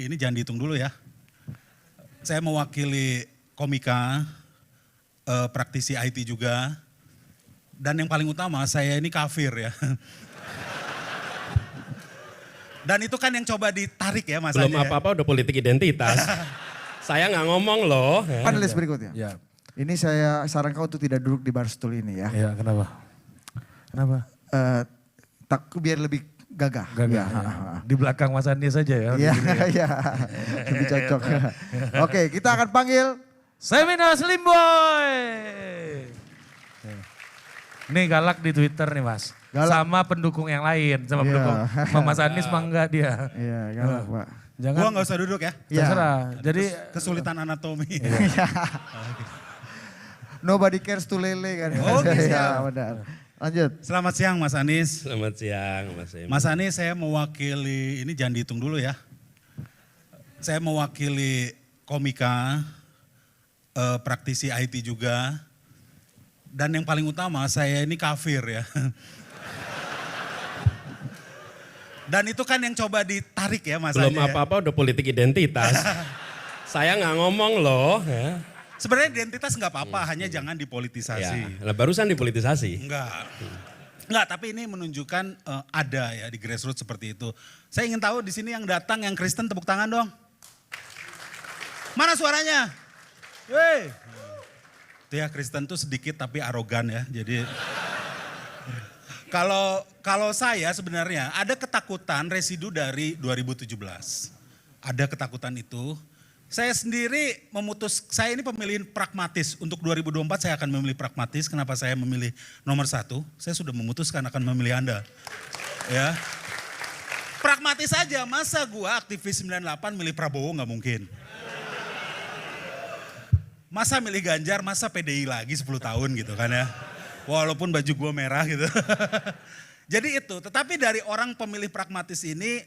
ini jangan dihitung dulu ya. Saya mewakili komika, praktisi IT juga. Dan yang paling utama saya ini kafir ya. Dan itu kan yang coba ditarik ya Mas. Belum apa-apa udah politik identitas. Saya nggak ngomong loh. Panelis berikutnya. Ya. Ini saya saran kau untuk tidak duduk di bar stool ini ya. Iya, kenapa? Kenapa? Biar lebih gagah. Gagah. Ya. Ya. Di belakang Mas Andi saja ya. Iya, iya. Lebih cocok. Oke, kita akan panggil Semina Slim Boy. Nih galak di Twitter nih Mas. Galak. Sama pendukung yang lain. Sama Iya. pendukung. Sama Mas Anies mah enggak dia. Iya, galak, Pak. Jangan. Gua nggak usah duduk ya. Iya. Terserah. Jadi Kesulitan anatomi. Nobody cares to lele kan. Oke, Ya, siap. benar. Lanjut. Selamat siang Mas Anies. Selamat siang Mas Emi. Mas Anies saya mewakili, ini jangan dihitung dulu ya. Saya mewakili komika, praktisi IT juga. Dan yang paling utama saya ini kafir ya. Dan itu kan yang coba ditarik ya Mas. Belum ya. apa-apa udah politik identitas. Saya nggak ngomong loh. Ya. Sebenarnya identitas nggak apa-apa, hanya jangan dipolitisasi. Nah, barusan dipolitisasi. Enggak, tapi ini menunjukkan ada ya di grassroots seperti itu. Saya ingin tahu di sini yang datang yang Kristen tepuk tangan dong. Mana suaranya? Weh. Itu ya Kristen tuh sedikit tapi arogan ya. Jadi kalau saya sebenarnya ada ketakutan residu dari 2017. Ada ketakutan itu. Saya sendiri saya ini pemilihan pragmatis. Untuk 2024 saya akan memilih pragmatis. Kenapa saya memilih nomor 1? Saya sudah memutuskan akan memilih Anda. Ya. Pragmatis saja, masa gua aktivis 98 milih Prabowo nggak mungkin. Masa milih Ganjar, masa PDI lagi 10 tahun gitu kan ya. Walaupun baju gua merah gitu. Jadi itu, tetapi dari orang pemilih pragmatis ini,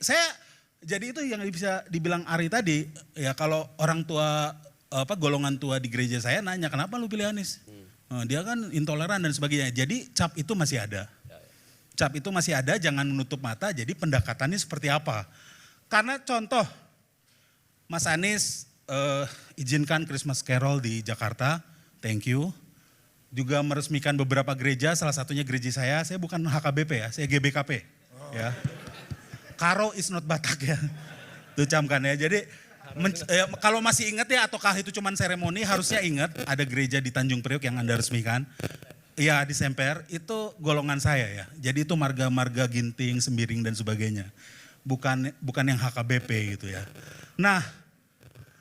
jadi itu yang bisa dibilang Ari tadi, ya kalau orang tua, golongan tua di gereja saya nanya, kenapa lu pilih Anies? Dia kan intoleran dan sebagainya, jadi cap itu masih ada. Cap itu masih ada, jangan menutup mata, jadi pendekatannya seperti apa. Karena contoh, Mas Anies izinkan Christmas Carol di Jakarta, thank you. Juga meresmikan beberapa gereja, salah satunya gereja saya bukan HKBP ya, saya GBKP. Ya. Karo is not Batak ya. Itu camkan ya. Jadi kalau masih ingat ya ataukah itu cuma seremoni, harusnya ingat ada gereja di Tanjung Priok yang Anda resmikan. Ya di Semper, itu golongan saya ya. Jadi itu marga-marga Ginting, Sembiring dan sebagainya. Bukan yang HKBP gitu ya. Nah,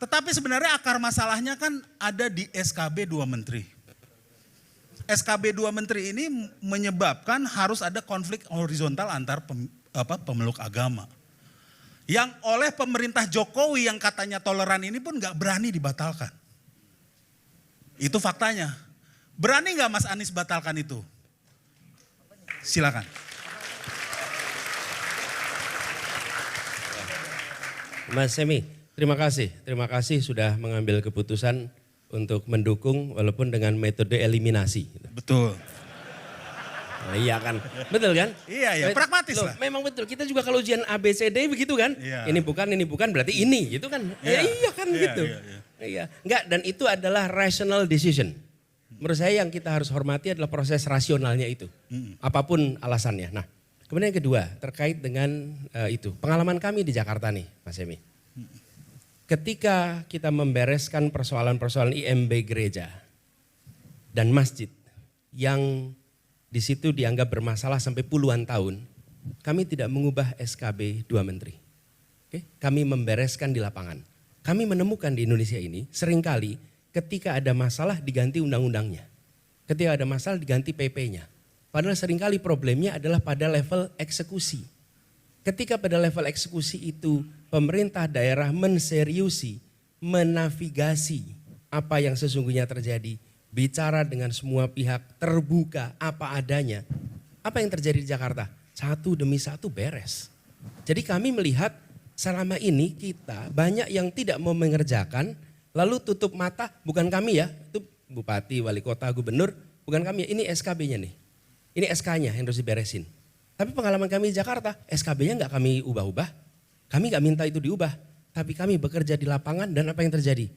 tetapi sebenarnya akar masalahnya kan ada di SKB 2 Menteri. SKB 2 Menteri ini menyebabkan harus ada konflik horizontal antar pemeluk agama. Yang oleh pemerintah Jokowi yang katanya toleran ini pun gak berani dibatalkan. Itu faktanya. Berani gak Mas Anies batalkan itu? Silakan. Mas Semi, terima kasih. Terima kasih sudah mengambil keputusan untuk mendukung walaupun dengan metode eliminasi. Betul. Nah, iya kan, betul kan? Iya, pragmatis lah. Memang betul, kita juga kalau ujian ABCD begitu kan. Iya. Ini bukan berarti ini gitu kan. Iya kan gitu. Iya. Enggak, dan itu adalah rational decision. Menurut saya yang kita harus hormati adalah proses rasionalnya itu. Apapun alasannya. Nah, kemudian yang kedua terkait dengan itu. Pengalaman kami di Jakarta nih Mas Emi. Ketika kita membereskan persoalan-persoalan IMB gereja dan masjid yang di situ dianggap bermasalah sampai puluhan tahun, kami tidak mengubah SKB 2 Menteri. Oke? Kami membereskan di lapangan. Kami menemukan di Indonesia ini seringkali ketika ada masalah diganti undang-undangnya. Ketika ada masalah diganti PP-nya. Padahal seringkali problemnya adalah pada level eksekusi. Ketika pada level eksekusi itu pemerintah daerah menseriusi, menavigasi apa yang sesungguhnya terjadi, bicara dengan semua pihak, terbuka apa adanya. Apa yang terjadi di Jakarta? Satu demi satu beres. Jadi kami melihat selama ini kita banyak yang tidak mau mengerjakan, lalu tutup mata, bukan kami ya, itu bupati, wali kota, gubernur, bukan kami ya, ini SKB-nya nih. Ini SK-nya yang harus diberesin. Tapi pengalaman kami di Jakarta, SKB-nya nggak kami ubah-ubah, kami nggak minta itu diubah. Tapi kami bekerja di lapangan dan apa yang terjadi?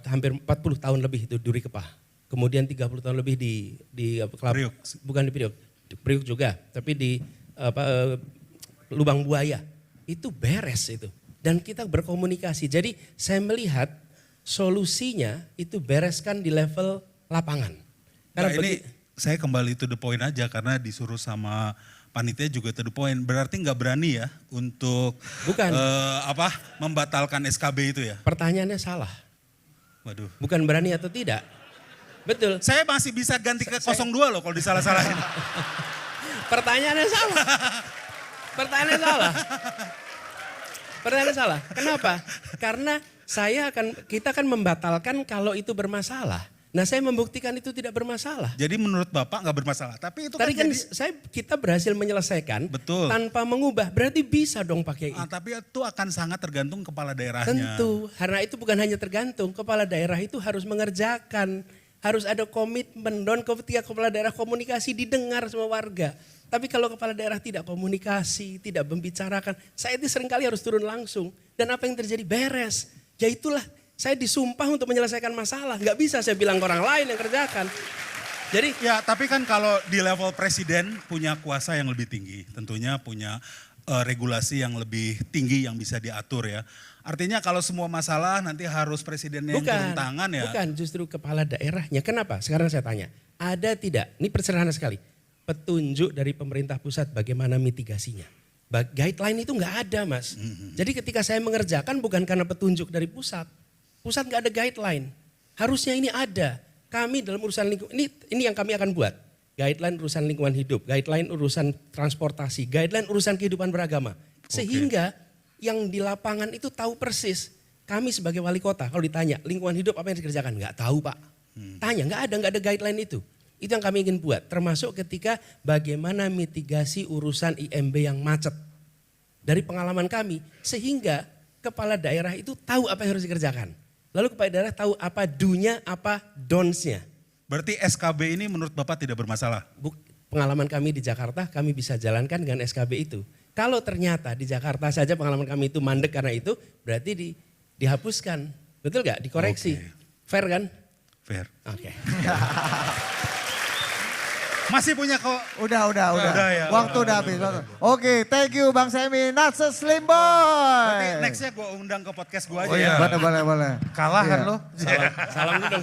Hampir 40 tahun lebih itu Duri Kepah. Kemudian 30 tahun lebih di Priuk. bukan di Priuk. Di Priuk juga, tapi di Lubang Buaya. Itu beres itu. Dan kita berkomunikasi. Jadi saya melihat solusinya itu bereskan di level lapangan. Nah ini saya kembali to the point aja karena disuruh sama panitia juga to the point. Berarti nggak berani ya untuk Bukan. Membatalkan SKB itu ya? Pertanyaannya salah. Waduh. Bukan berani atau tidak. Betul. Saya masih bisa ganti ke 02 loh kalau disalah-salahin. Pertanyaannya salah. Pertanyaannya salah. Pertanyaannya salah. Kenapa? Karena kita akan membatalkan kalau itu bermasalah. Nah saya membuktikan itu tidak bermasalah. Jadi menurut Bapak nggak bermasalah. Tapi itu Tadi kan kan jadi, kita berhasil menyelesaikan betul. tanpa mengubah. Berarti bisa dong pakai itu. Tapi itu akan sangat tergantung kepala daerahnya. Tentu, karena itu bukan hanya tergantung. Kepala daerah itu harus mengerjakan. Harus ada komitmen. Dan ketika kepala daerah komunikasi didengar semua warga. Tapi kalau kepala daerah tidak komunikasi, tidak membicarakan. Saya itu seringkali harus turun langsung. Dan apa yang terjadi? Beres. Ya itulah. Saya disumpah untuk menyelesaikan masalah. Gak bisa saya bilang ke orang lain yang kerjakan. Jadi ya tapi kan kalau di level presiden punya kuasa yang lebih tinggi. Tentunya punya regulasi yang lebih tinggi yang bisa diatur ya. Artinya kalau semua masalah nanti harus presidennya yang turun tangan ya. Bukan, justru kepala daerahnya. Kenapa? Sekarang saya tanya. Ada tidak? Ini sederhana sekali. Petunjuk dari pemerintah pusat bagaimana mitigasinya. Guideline itu nggak ada mas. Jadi ketika saya mengerjakan bukan karena petunjuk dari pusat. Pusat nggak ada guideline. Harusnya ini ada. Kami dalam urusan lingkungan, ini yang kami akan buat. Guideline urusan lingkungan hidup, guideline urusan transportasi, guideline urusan kehidupan beragama. Sehingga yang di lapangan itu tahu persis. Kami sebagai wali kota kalau ditanya lingkungan hidup apa yang dikerjakan? Nggak tahu pak. Tanya, nggak ada guideline itu. Itu yang kami ingin buat. Termasuk ketika bagaimana mitigasi urusan IMB yang macet. Dari pengalaman kami. Sehingga kepala daerah itu tahu apa yang harus dikerjakan. Lalu kepala daerah tahu apa do-nya, apa don'ts-nya. Berarti SKB ini menurut Bapak tidak bermasalah? Pengalaman kami di Jakarta kami bisa jalankan dengan SKB itu. Kalau ternyata di Jakarta saja pengalaman kami itu mandek karena itu berarti dihapuskan. Betul gak? Dikoreksi. Fair kan? Fair. Oke. Masih punya kok. Udah ya. Waktu udah habis. Oke, thank you Bang Semi, Natses Slim Boy. Berarti nextnya gue undang ke podcast gue aja Oh ya. iya. Boleh. Kalah kan Iya. lo? Salam dulu dong.